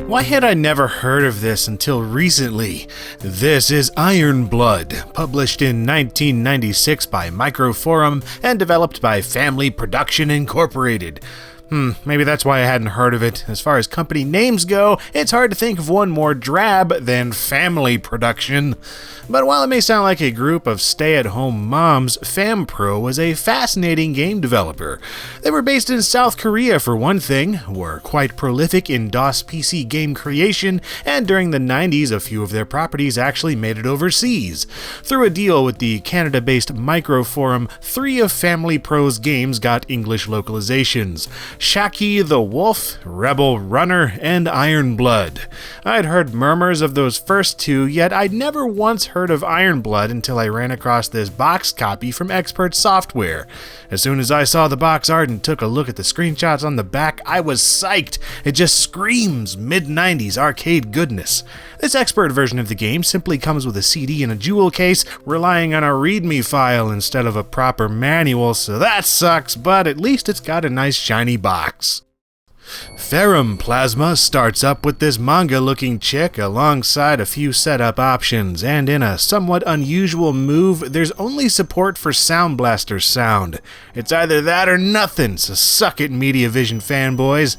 Why had I never heard of this until recently? This is Iron Blood, published in 1996 by Microforum and developed by Family Production Incorporated. Maybe that's why I hadn't heard of it. As far as company names go, it's hard to think of one more drab than Family Production. But while it may sound like a group of stay-at-home moms, FamPro was a fascinating game developer. They were based in South Korea for one thing, were quite prolific in DOS PC game creation, and during the 90s a few of their properties actually made it overseas. Through a deal with the Canada-based Microforum, 3 of FamilyPro's games got English localizations: Shaki the Wolf, Rebel Runner, and Iron Blood. I'd heard murmurs of those first 2, yet I'd never once heard of Iron Blood until I ran across this box copy from Expert Software. As soon as I saw the box art and took a look at the screenshots on the back, I was psyched. It just screams mid-90s arcade goodness. This expert version of the game simply comes with a CD and a jewel case, relying on a README file instead of a proper manual, so that sucks, but at least it's got a nice shiny box. Ferrum Plasma starts up with this manga-looking chick alongside a few setup options, and in a somewhat unusual move, there's only support for Sound Blaster sound. It's either that or nothing, so suck it, Mediavision fanboys.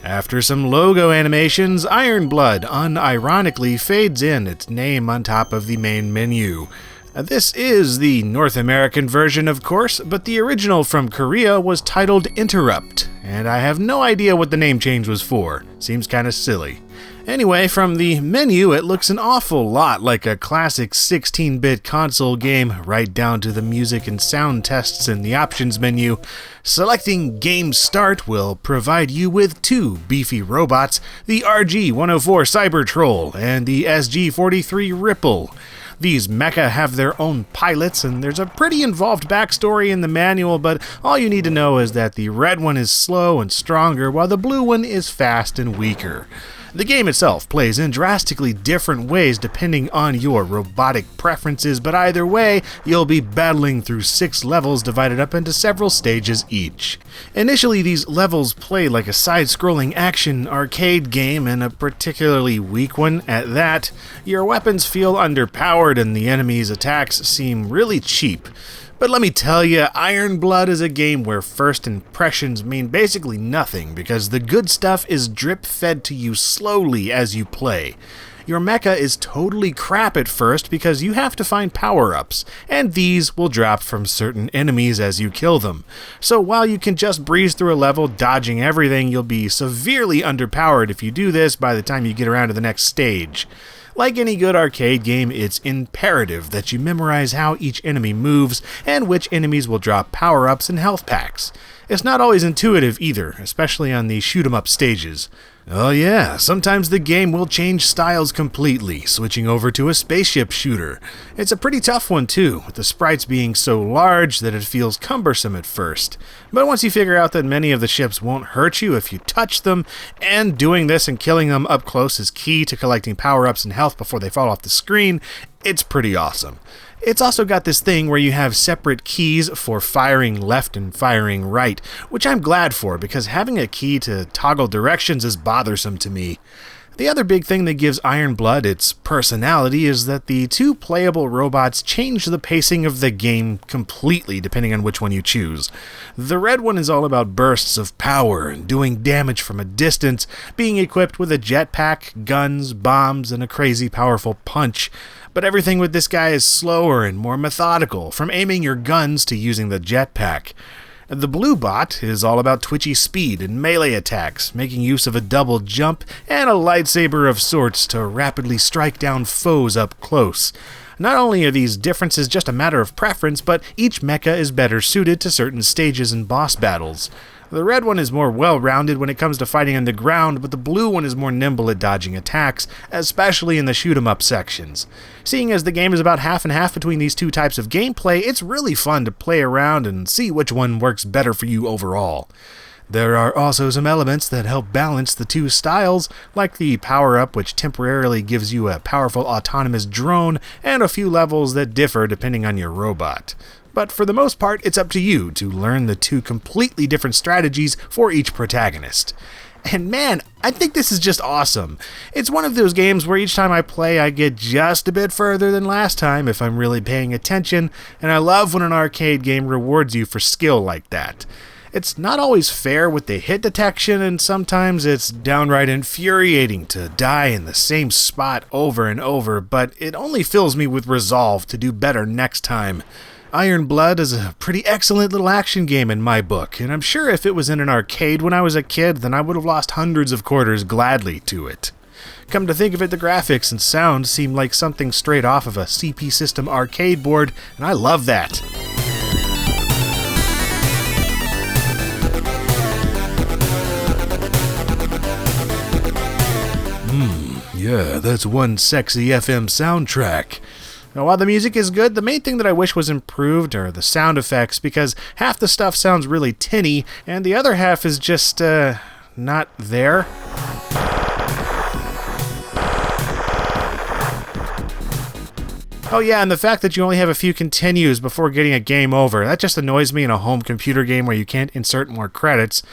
After some logo animations, Iron Blood unironically fades in its name on top of the main menu. This is the North American version, of course, but the original from Korea was titled Interrupt, and I have no idea what the name change was for. Seems kinda silly. Anyway, from the menu, it looks an awful lot like a classic 16-bit console game, right down to the music and sound tests in the options menu. Selecting Game Start will provide you with 2 beefy robots, the RG-104 Cybertroll and the SG-43 Ripple. These mecha have their own pilots, and there's a pretty involved backstory in the manual, but all you need to know is that the red one is slow and stronger, while the blue one is fast and weaker. The game itself plays in drastically different ways depending on your robotic preferences, but either way, you'll be battling through 6 levels divided up into several stages each. Initially, these levels play like a side-scrolling action arcade game, and a particularly weak one at that. Your weapons feel underpowered and the enemies' attacks seem really cheap. But let me tell you, Iron Blood is a game where first impressions mean basically nothing, because the good stuff is drip-fed to you slowly as you play. Your mecha is totally crap at first because you have to find power-ups, and these will drop from certain enemies as you kill them. So while you can just breeze through a level dodging everything, you'll be severely underpowered if you do this by the time you get around to the next stage. Like any good arcade game, it's imperative that you memorize how each enemy moves and which enemies will drop power-ups and health packs. It's not always intuitive either, especially on the shoot-'em-up stages. Oh yeah, sometimes the game will change styles completely, switching over to a spaceship shooter. It's a pretty tough one too, with the sprites being so large that it feels cumbersome at first. But once you figure out that many of the ships won't hurt you if you touch them, and doing this and killing them up close is key to collecting power-ups and health before they fall off the screen, it's pretty awesome. It's also got this thing where you have separate keys for firing left and firing right, which I'm glad for because having a key to toggle directions is bothersome to me. The other big thing that gives Iron Blood its personality is that the 2 playable robots change the pacing of the game completely depending on which one you choose. The red one is all about bursts of power and doing damage from a distance, being equipped with a jetpack, guns, bombs, and a crazy powerful punch. But everything with this guy is slower and more methodical, from aiming your guns to using the jetpack. The blue bot is all about twitchy speed and melee attacks, making use of a double jump and a lightsaber of sorts to rapidly strike down foes up close. Not only are these differences just a matter of preference, but each mecha is better suited to certain stages and boss battles. The red one is more well-rounded when it comes to fighting on the ground, but the blue one is more nimble at dodging attacks, especially in the shoot-'em-up sections. Seeing as the game is about half and half between these 2 types of gameplay, it's really fun to play around and see which one works better for you overall. There are also some elements that help balance the 2 styles, like the power-up which temporarily gives you a powerful autonomous drone, and a few levels that differ depending on your robot. But for the most part, it's up to you to learn the 2 completely different strategies for each protagonist. And man, I think this is just awesome. It's one of those games where each time I play, I get just a bit further than last time if I'm really paying attention, and I love when an arcade game rewards you for skill like that. It's not always fair with the hit detection, and sometimes it's downright infuriating to die in the same spot over and over, but it only fills me with resolve to do better next time. Iron Blood is a pretty excellent little action game in my book, and I'm sure if it was in an arcade when I was a kid, then I would have lost hundreds of quarters gladly to it. Come to think of it, the graphics and sound seem like something straight off of a CP System arcade board, and I love that. Yeah, that's one sexy FM soundtrack. Now, while the music is good, the main thing that I wish was improved are the sound effects, because half the stuff sounds really tinny, and the other half is just, not there. Oh yeah, and the fact that you only have a few continues before getting a game over, that just annoys me in a home computer game where you can't insert more credits.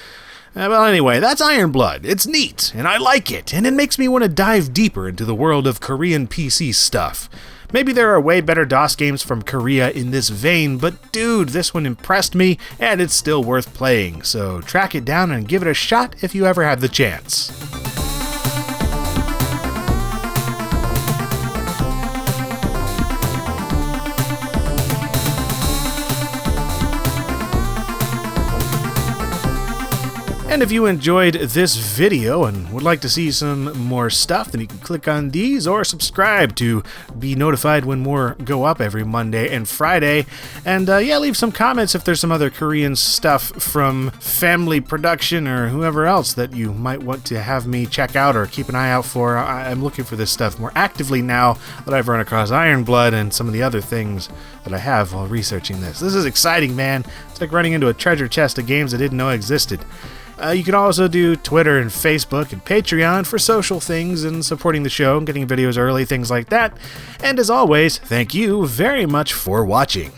Well, anyway, that's Iron Blood. It's neat, and I like it, and it makes me want to dive deeper into the world of Korean PC stuff. Maybe there are way better DOS games from Korea in this vein, but dude, this one impressed me, and it's still worth playing, so track it down and give it a shot if you ever have the chance. And if you enjoyed this video and would like to see some more stuff, then you can click on these or subscribe to be notified when more go up every Monday and Friday. And yeah, leave some comments if there's some other Korean stuff from Family Production or whoever else that you might want to have me check out or keep an eye out for. I'm looking for this stuff more actively now that I've run across Iron Blood and some of the other things that I have while researching this. This is exciting, man. It's like running into a treasure chest of games I didn't know existed. You can also do Twitter and Facebook and Patreon for social things and supporting the show and getting videos early, things like that. And as always, thank you very much for watching.